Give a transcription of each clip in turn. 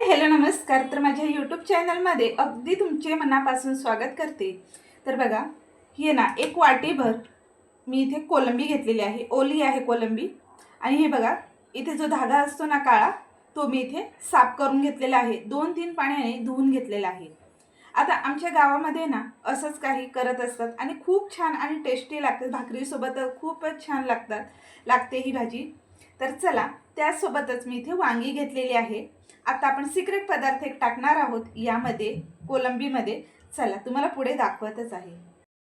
Hello नमस्कार। तर माझ्या यूट्यूब चॅनलमध्ये अगदी तुमचे मनापासून स्वागत करते। तर बघा, हे ना एक वाटीभर मी इथे कोलंबी घेतलेली आहे, ओली आहे कोलंबी। आणि हे बघा, इथे जो धागा असतो ना काळा, तो मी इथे साफ करून घेतलेला आहे, 2-3 पाण्याने धुवून घेतलेला आहे। आता आमच्या गावामध्ये ना असंच काही करत असतात आणि खूप छान आणि टेस्टी लागते, भाकरीसोबत खूपच छान लागते ही भाजी। तर चला, त्यासोबतच मी इथे वांगी घेतलेली आहे। आता आपण सिक्रेट पदार्थ एक टाकणार आहोत यामध्ये, कोलंबीमध्ये। चला तुम्हाला पुढे दाखवतच आहे।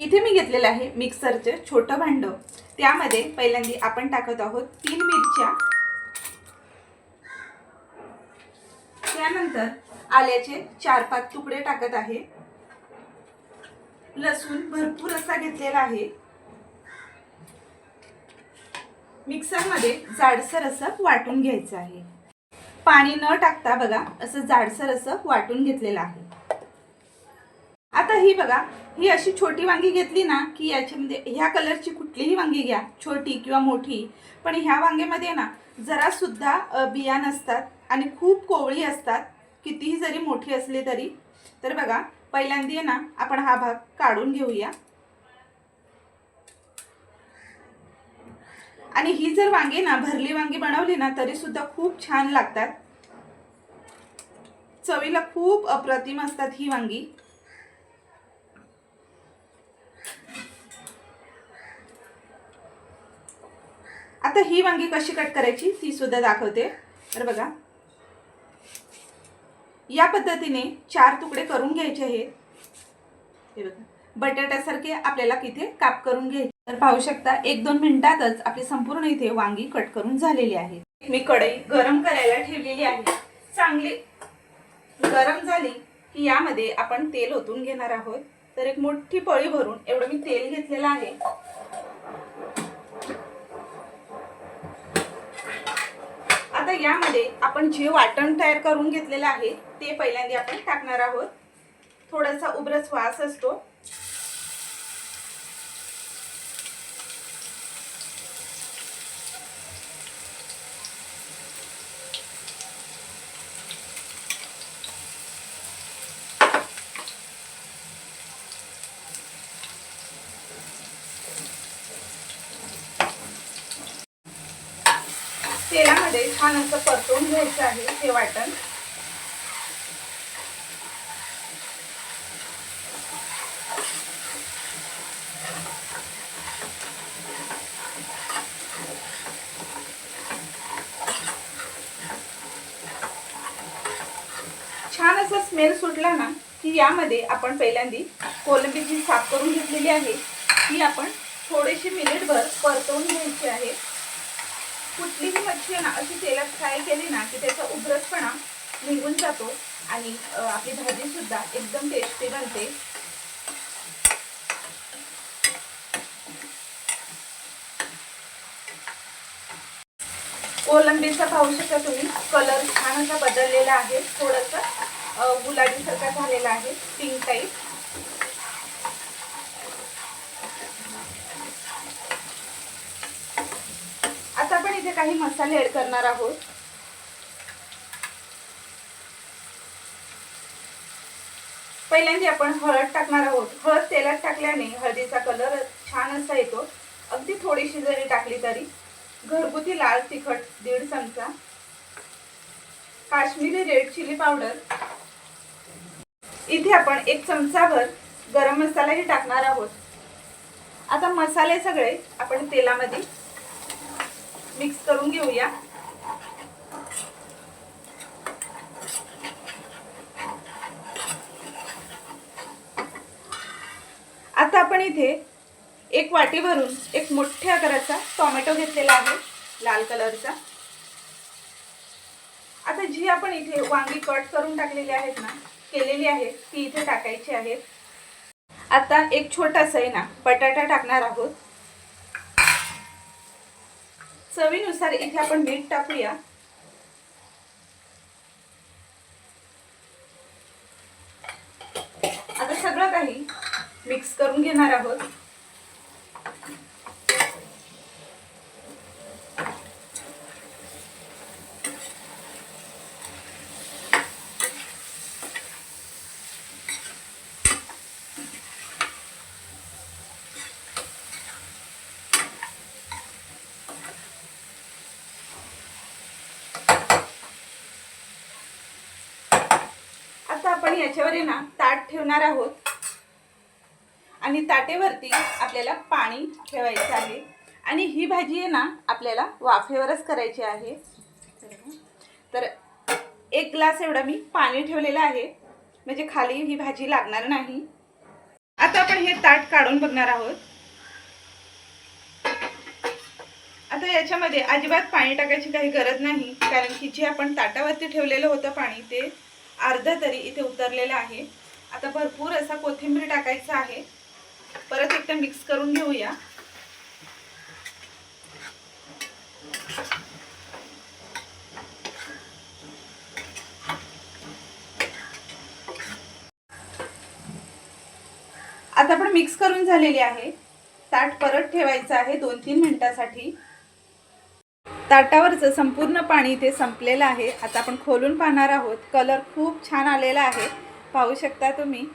इथे मी घेतलेलं आहे मिक्सरचे छोटं भांडं, त्यामध्ये पहिल्यांदा आपण टाकत आहोत 3 मिरच्या, त्यानंतर आल्याचे 4-5 तुकडे टाकत आहे, लसूण भरपूर असा घेतलेला आहे, मिक्सरमध्ये जाडसर असं वाटून घ्यायचं आहे। पाणी न टाकता बघा असं जाडसर असं वाटून घेतलेलं आहे। आता ही बघा, ही अशी छोटी वांगी घेतली ना की याच्यामध्ये ह्या कलरची कुठलीही वांगी घ्या, छोटी किंवा मोठी, पण ह्या वांग्यामध्ये ना जरा सुद्धा बिया नसतात आणि खूप कोवळी असतात, कितीही जरी मोठी असली तरी। तर बघा, पहिल्यांदा ना आपण हा भाग काढून घेऊया। आणि ही जर वांगी ना भरली वांगी बनवली ना तरी सुद्धा खूप छान लागतात, चवीला खूप अप्रतिम असतात ही वांगी। आता ही वांगी कशी कट करायची ती सुद्धा दाखवते। तर बघा, या पद्धतीने 4 तुकडे करून घ्यायचे आहेत। हे बघा, बटाट्यासारखे आपल्याला इथे काप करून घ्यायचे। तर पाहू शकता 1-2 मिनिटातच आपली संपूर्ण इथे वांगी कट करून झालेली आहे। मी कढई गरम करायला ठेवलेली आहे, चांगली गरम झाली की यामध्ये आपण तेल ओतून घेणार आहोत। तर एक मोठी पळी भरून एवढं मी तेल घेतलेलं आहे। आता यामध्ये आपण जे वाटण तयार करून घेतलेलं आहे ते पहिल्यांदा आपण टाकणार आहोत। थोडासा उबरस वास असतो। तेलामध्ये छान असं परतवून घ्यायचं आहे हे वाटण। छान असा स्मेल सुटला ना की यामध्ये आपण पहिल्यांदा कोलंबी जी साफ करून घेतलेली आहे ती आपण थोडीशी मिनिटभर परतवून घ्यायची आहे। कुठलीही मच्छी ना अशी तेलात फ्राय केली ना की त्याचा उबरसपणा निघून जातो आणि आपली भाजी सुद्धा एकदम टेस्टी बनते। कोलंबीचा पाहू शकता तुम्ही, कलर छान असा बदललेला आहे, थोडासा गुलाबी सारखा झालेला आहे, पिंक टाइप। आता आपण इथे काही मसाले ऍड करणार आहोत। पहिल्यांदा आपण हळद टाकणार आहोत। हळद तेलात टाकल्याने हळदीचा कलर छान असा येतो, अगदी थोडीशी जरी टाकली तरी। घरगुती लाल तिखट 1.5 चमचा, काश्मीरी रेड चिली पावडर, इथे आपण 1 चमचाभर गरम मसालाही टाकणार आहोत। आता मसाले सगळे आपण तेलामध्ये मिक्स करून घेऊया। आता आपण इथे 1 वाटी भरून एक मोठ्या आकाराचा टोमॅटो घेतलेला आहे, लाल कलरचा। आता जी आपण इथे वांगी कट करून टाकलेली आहेत ना, केलेली आहेत, ती इथे टाकायची आहेत। आता एक छोटासा आहे ना बटाटा टाकणार आहोत। चवीनुसार इथे आपण मीठ टाकूया। आता सगळं काही मिक्स करून घेणार आहोत। याच्यावर आहे ना ताट ठेवणार आहोत आणि ताटेवरती आपल्याला पाणी ठेवायचं आहे आणि ही भाजी आहे ना आपल्याला वाफेवरच करायची आहे। तर 1 ग्लास एवढा मी पाणी ठेवलेलं आहे म्हणजे खाली ही भाजी लागणार नाही। आता आपण हे ताट काढून बघणार आहोत। आता याच्यामध्ये अजिबात पाणी टाकायची काही गरज नाही कारण की जे आपण ताटावरती ठेवलेलं होतं पाणी ते अर्ध तरी इथे उतरलेलं आहे। आता भरपूर असा कोथिंबीर टाकायचा आहे। परत एकदा मिक्स करून घेऊया। आता आपण मिक्स करून झालेली आहे। ताट परत ठेवायचं आहे 2-3 मिनिटांसाठी। ताटावरचं संपूर्ण पाणी इथे संपलेलं आहे। आता आपण खोलून पाहणार आहोत। कलर खूप छान आलेला आहे, पाहू शकता तुम्ही।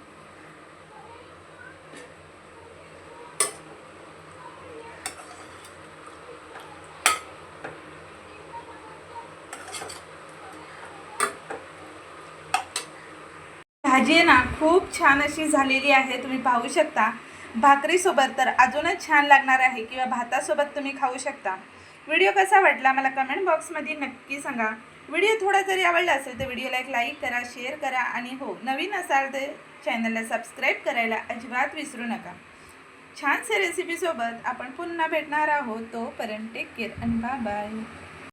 भाजी आहे ना खूप छान अशी झालेली आहे, तुम्ही पाहू शकता। भाकरीसोबत तर अजूनच छान लागणार आहे किंवा भातासोबत तुम्ही खाऊ शकता। व्हिडिओ कसा वाटला मला कमेंट बॉक्समध्ये नक्की सांगा। व्हिडिओ थोडा जरी आवडला असेल तर व्हिडिओला एक लाईक करा, शेअर करा आणि हो नवीन असाल तर चॅनलला सबस्क्राईब करायला अजिबात विसरू नका। छानसे रेसिपीसोबत आपण पुन्हा भेटणार आहोत। तोपर्यंत टेक केअर आणि बाय बाय।